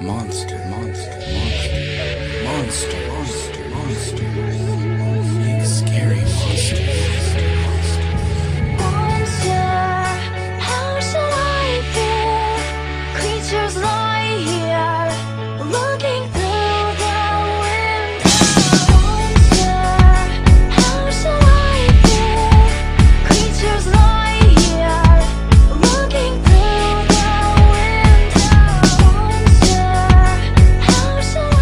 Monster, monster, monster, monster, monster, monster, big scary monster. Monster, how shall I feel? Creatures lie here, looking through the window. Monster, how shall I feel? Creatures lie here, looking through the window. Monster, how shall I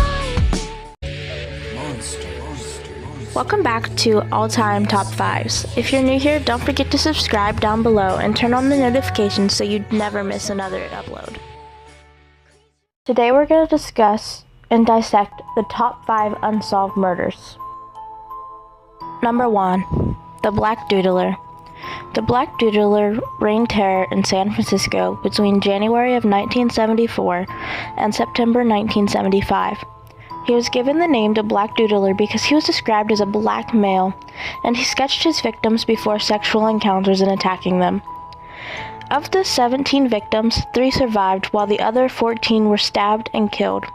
feel? Monster, monster, monster. Welcome back to All-Time Top 5s. If you're new here, don't forget to subscribe down below and turn on the notifications so you never miss another upload. Today we're going to discuss and dissect the top 5 unsolved murders. Number 1. The Black Doodler. The Black Doodler reigned terror in San Francisco between January of 1974 and September 1975. He was given the name the Black Doodler because he was described as a black male, and he sketched his victims before sexual encounters and attacking them. Of the 17 victims, 3 survived while the other 14 were stabbed and killed.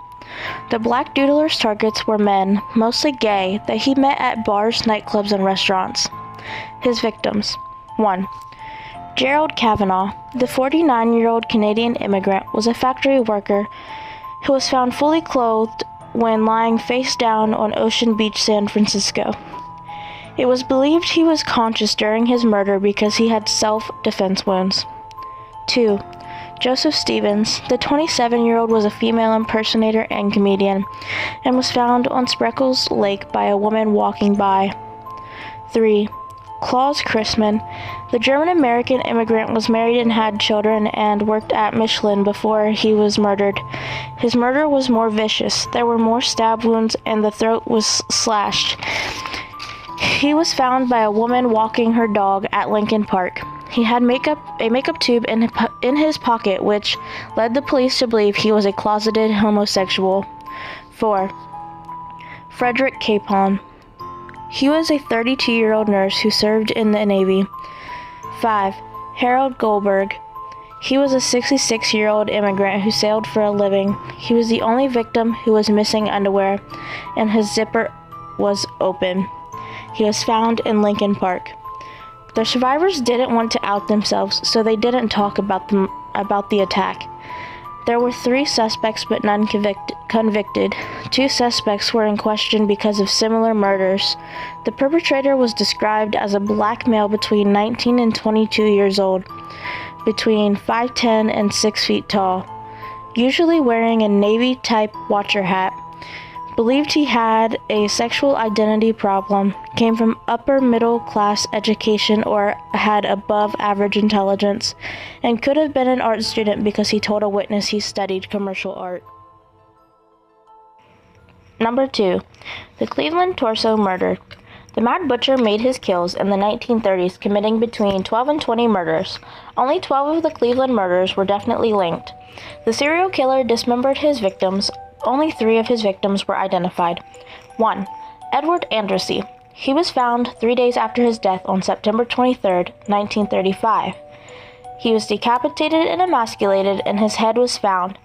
The Black Doodler's targets were men, mostly gay, that he met at bars, nightclubs, and restaurants. His victims. 1. Gerald Kavanaugh, the 49-year-old Canadian immigrant, was a factory worker who was found fully clothed when lying face down on Ocean Beach, San Francisco. It was believed he was conscious during his murder because he had self-defense wounds. 2. Joseph Stevens, the 27-year-old, was a female impersonator and comedian, and was found on Spreckles Lake by a woman walking by. 3. Klaus Christman, the German-American immigrant, was married and had children and worked at Michelin before he was murdered. His murder was more vicious. There were more stab wounds and the throat was slashed. He was found by a woman walking her dog at Lincoln Park. He had a makeup tube in his pocket, which led the police to believe he was a closeted homosexual. 4. Frederick Capon. He was a 32-year-old nurse who served in the Navy. 5. Harold Goldberg. He was a 66-year-old immigrant who sailed for a living. He was the only victim who was missing underwear, and his zipper was open. He was found in Lincoln Park. The survivors didn't want to out themselves, so they didn't talk about the attack. There were 3 suspects but none convicted. 2 suspects were in question because of similar murders. The perpetrator was described as a black male between 19 and 22 years old, between 5'10" and 6 feet tall, usually wearing a Navy-type watcher hat. Believed he had a sexual identity problem, came from upper middle class education or had above average intelligence, and could have been an art student because he told a witness he studied commercial art. Number 2. The Cleveland Torso Murder. The Mad Butcher made his kills in the 1930s, committing between 12 and 20 murders. Only 12 of the Cleveland murders were definitely linked. The serial killer dismembered his victims. Only 3 of his victims were identified. 1. Edward Andrassy. He was found 3 days after his death on September 23, 1935. He was decapitated and emasculated, and his head was found.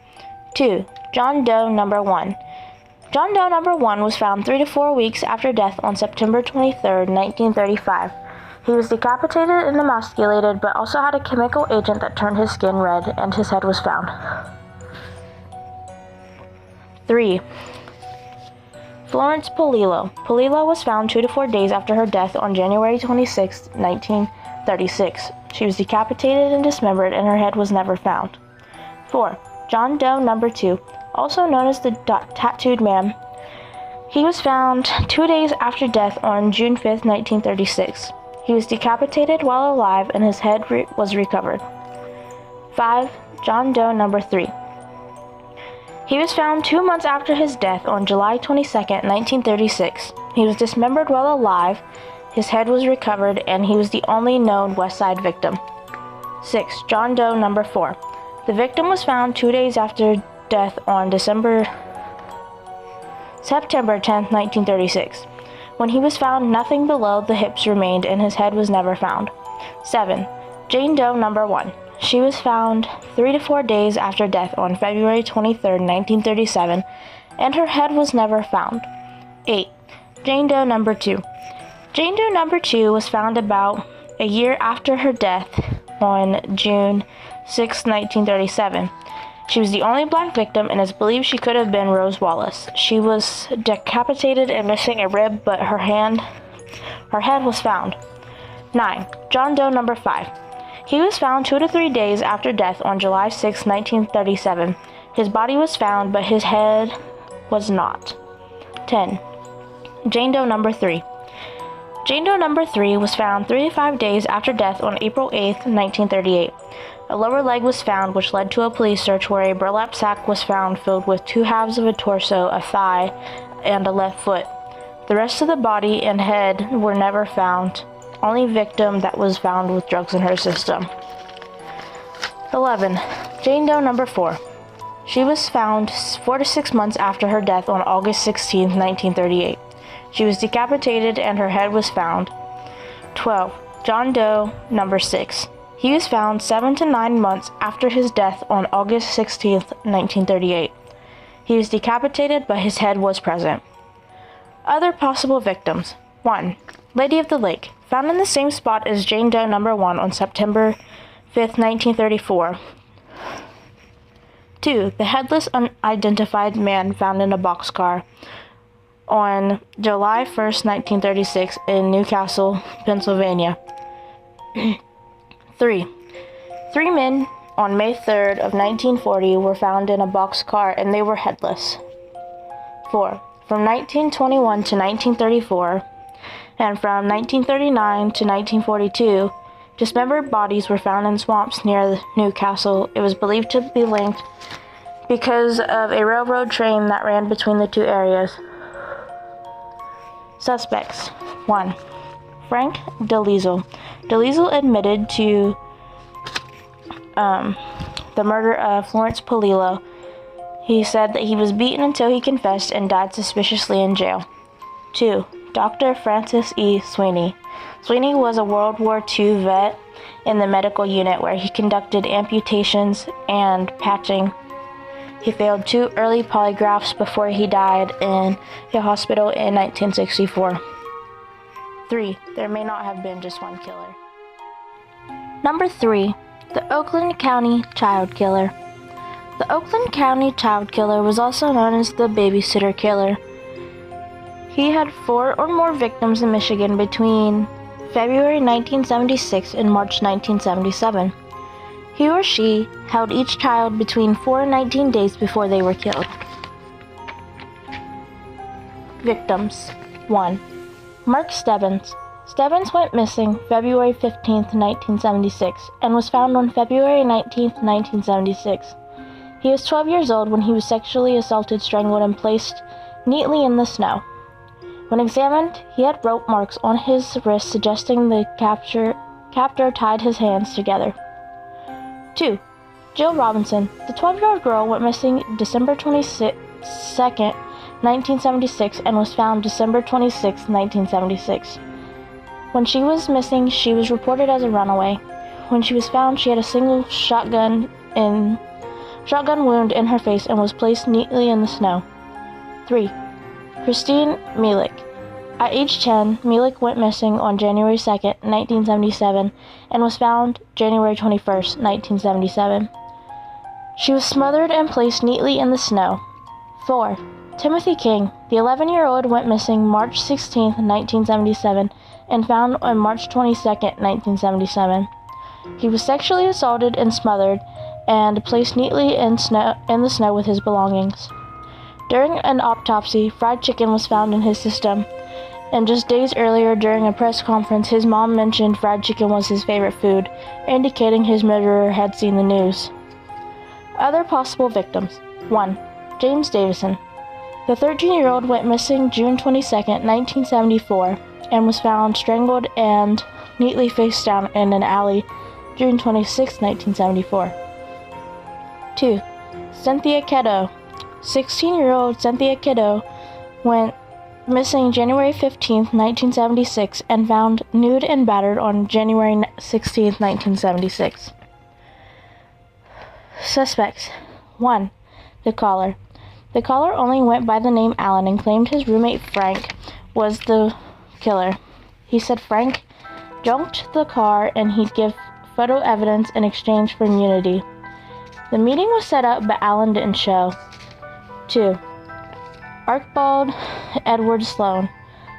2. John Doe Number 1. John Doe Number 1 was found 3 to 4 weeks after death on September 23, 1935. He was decapitated and emasculated, but also had a chemical agent that turned his skin red, and his head was found. 3. Florence Polillo. Polillo was found 2 to 4 days after her death on January 26, 1936. She was decapitated and dismembered, and her head was never found. 4. John Doe Number 2, also known as the Tattooed Man. He was found 2 days after death on June 5, 1936. He was decapitated while alive, and his head was recovered. 5. John Doe Number 3. He was found 2 months after his death on July 22, 1936. He was dismembered while alive, his head was recovered, and he was the only known West Side victim. 6. John Doe Number 4. The victim was found 2 days after death on September 10, 1936. When he was found, nothing below the hips remained, and his head was never found. 7. Jane Doe Number 1. She was found 3 to 4 days after death on February 23, 1937, and her head was never found. 8. Jane Doe number 2. Jane Doe number 2 was found about a year after her death on June 6, 1937. She was the only black victim, and it's believed she could have been Rose Wallace. She was decapitated and missing a rib, but her head was found. 9. John Doe number 5. He was found 2 to 3 days after death on July 6, 1937. His body was found, but his head was not. 10. Jane Doe number 3. Jane Doe number 3 was found 3 to 5 days after death on April 8, 1938. A lower leg was found, which led to a police search where a burlap sack was found filled with 2 halves of a torso, a thigh, and a left foot. The rest of the body and head were never found. Only victim that was found with drugs in her system. 11. Jane Doe number 4. She was found 4 to 6 months after her death on August 16, 1938. She was decapitated and her head was found. 12. John Doe number 6. He was found 7 to 9 months after his death on August 16, 1938. He was decapitated, but his head was present. Other possible victims. 1. Lady of the Lake, found in the same spot as Jane Doe number 1 on September 5, 1934. 2. The headless unidentified man found in a boxcar on July 1, 1936 in Newcastle, Pennsylvania. 3. 3 men on May 3rd of 1940 were found in a boxcar and they were headless. 4. From 1921 to 1934 and from 1939 to 1942, dismembered bodies were found in swamps near Newcastle. It was believed to be linked because of a railroad train that ran between the two areas. Suspects. 1. Frank DeLisle. DeLisle admitted to the murder of Florence Polillo. He said that he was beaten until he confessed and died suspiciously in jail. 2. Dr. Francis E. Sweeney. Sweeney was a World War II vet in the medical unit where he conducted amputations and patching. He failed 2 early polygraphs before he died in the hospital in 1964. 3. There may not have been just one killer. Number 3. The Oakland County Child Killer. The Oakland County Child Killer was also known as the Babysitter Killer. He had 4 or more victims in Michigan between February 1976 and March 1977. He or she held each child between 4 and 19 days before they were killed. Victims. 1. Mark Stebbins. Stebbins went missing February 15, 1976, and was found on February 19, 1976. He was 12 years old when he was sexually assaulted, strangled, and placed neatly in the snow. When examined, he had rope marks on his wrists, suggesting the captor tied his hands together. 2. Jill Robinson. The 12-year-old girl went missing December 22, 1976, and was found December 26, 1976. When she was missing, she was reported as a runaway. When she was found, she had a single shotgun wound in her face and was placed neatly in the snow. 3. Christine Mielek. At age 10, Mielek went missing on January 2, 1977, and was found January 21, 1977. She was smothered and placed neatly in the snow. 4. Timothy King. The 11-year-old went missing March 16, 1977, and found on March 22, 1977. He was sexually assaulted and smothered, and placed neatly in the snow with his belongings. During an autopsy, fried chicken was found in his system, and just days earlier during a press conference, his mom mentioned fried chicken was his favorite food, indicating his murderer had seen the news. Other possible victims. 1. James Davison. The 13-year-old went missing June 22, 1974, and was found strangled and neatly face down in an alley June 26, 1974. 2. Cynthia Kiddo. 16-year-old Cynthia Kiddo went missing January 15, 1976, and found nude and battered on January 16, 1976. Suspects. 1. The caller. The caller only went by the name Alan and claimed his roommate Frank was the killer. He said Frank junked the car and he'd give photo evidence in exchange for immunity. The meeting was set up, but Alan didn't show. 2. Archibald Edward Sloan.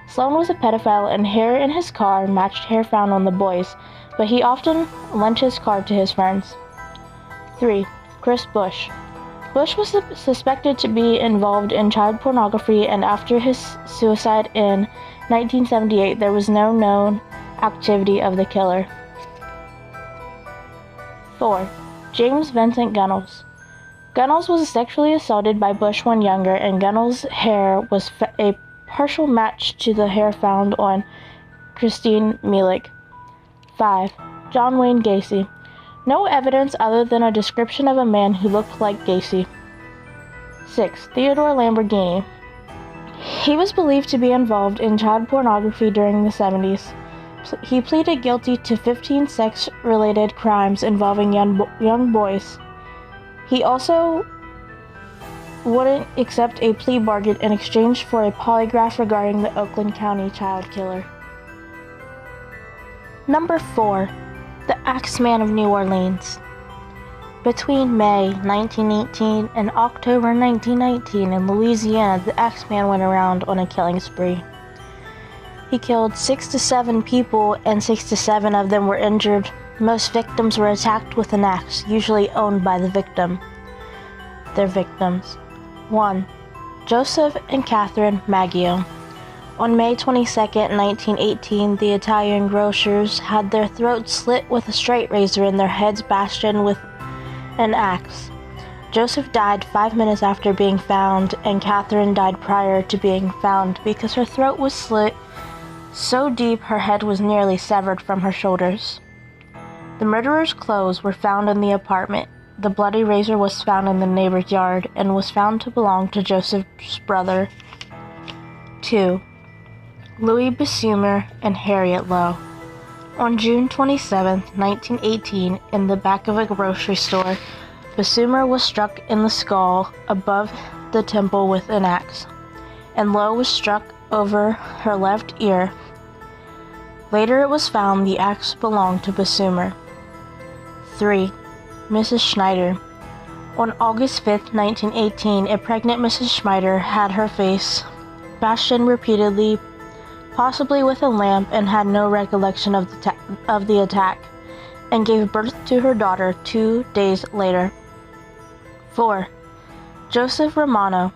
Sloan was a pedophile, and hair in his car matched hair found on the boys, but he often lent his car to his friends. 3. Chris Bush. Bush was suspected to be involved in child pornography, and after his suicide in 1978, there was no known activity of the killer. 4. James Vincent Gunnels. Gunnels was sexually assaulted by Bush when younger, and Gunnels' hair was a partial match to the hair found on Christine Mielek. 5. John Wayne Gacy. No evidence other than a description of a man who looked like Gacy. 6. Theodore Lamborghini. He was believed to be involved in child pornography during the 70s. He pleaded guilty to 15 sex-related crimes involving young boys. He also wouldn't accept a plea bargain in exchange for a polygraph regarding the Oakland County child killer. Number 4. The Axman of New Orleans. Between May 1918 and October 1919 in Louisiana, the Axman went around on a killing spree. He killed 6 to 7 people, and 6 to 7 of them were injured. Most victims were attacked with an axe, usually owned by the victim. Their victims. 1. Joseph and Catherine Maggio. On May 22, 1918, the Italian grocers had their throats slit with a straight razor and their heads bashed in with an axe. Joseph died 5 minutes after being found, and Catherine died prior to being found because her throat was slit so deep her head was nearly severed from her shoulders. The murderer's clothes were found in the apartment. The bloody razor was found in the neighbor's yard and was found to belong to Joseph's brother. 2. Louis Bessumer and Harriet Lowe. On June 27, 1918, in the back of a grocery store, Bessumer was struck in the skull above the temple with an axe, and Lowe was struck over her left ear. Later it was found the axe belonged to Bessumer. 3. Mrs. Schneider. On August 5, 1918, a pregnant Mrs. Schneider had her face bashed in repeatedly, possibly with a lamp, and had no recollection of the attack, and gave birth to her daughter 2 days later. 4. Joseph Romano.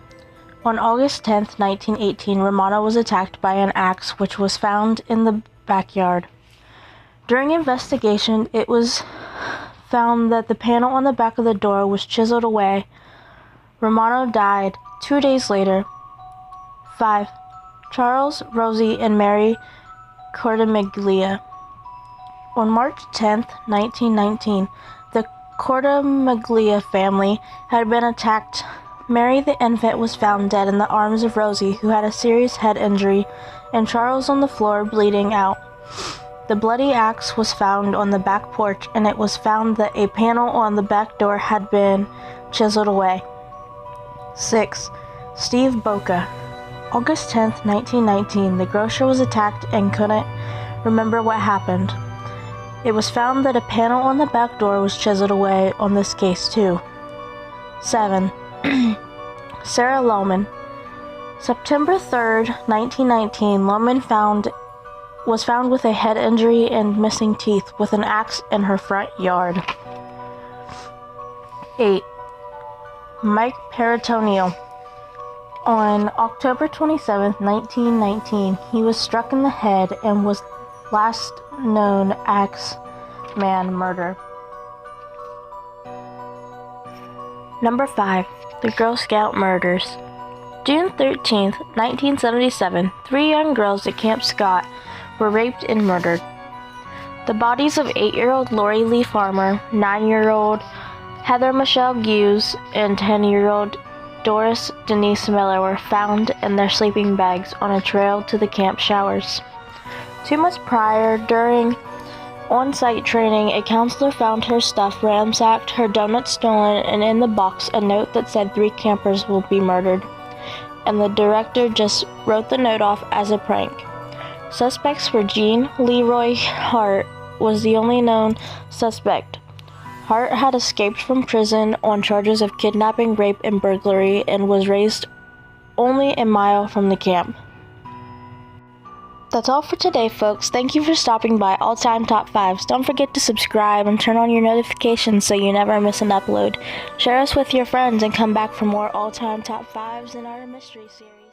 On August 10, 1918, Romano was attacked by an axe which was found in the backyard. During investigation, it was found that the panel on the back of the door was chiseled away. Romano died 2 days later. 5. Charles, Rosie, and Mary Cortamaglia. On March 10, 1919, the Cortamaglia family had been attacked. Mary the infant was found dead in the arms of Rosie, who had a serious head injury, and Charles on the floor bleeding out. The bloody axe was found on the back porch, and it was found that a panel on the back door had been chiseled away. 6. Steve Boca. August 10, 1919, the grocer was attacked and couldn't remember what happened. It was found that a panel on the back door was chiseled away on this case too. 7. Sarah Lohman. September 3, 1919, Lohman was found with a head injury and missing teeth with an axe in her front yard. 8. Mike Peritoneo. On October 27, 1919, he was struck in the head and was last known Axman murder. Number 5. The Girl Scout murders. June 13, 1977, 3 young girls at Camp Scott were raped and murdered. The bodies of 8-year-old Lori Lee Farmer, 9-year-old Heather Michelle Hughes, and 10-year-old Doris Denise Miller were found in their sleeping bags on a trail to the camp showers. 2 months prior, during On site training, a counselor found her stuff ransacked, her donuts stolen, and in the box a note that said 3 campers will be murdered. And the director just wrote the note off as a prank. Suspects were Jean Leroy Hart was the only known suspect. Hart had escaped from prison on charges of kidnapping, rape, and burglary and was raised only a mile from the camp. That's all for today, folks. Thank you for stopping by All Time Top 5s. Don't forget to subscribe and turn on your notifications so you never miss an upload. Share us with your friends and come back for more All Time Top 5s in our mystery series.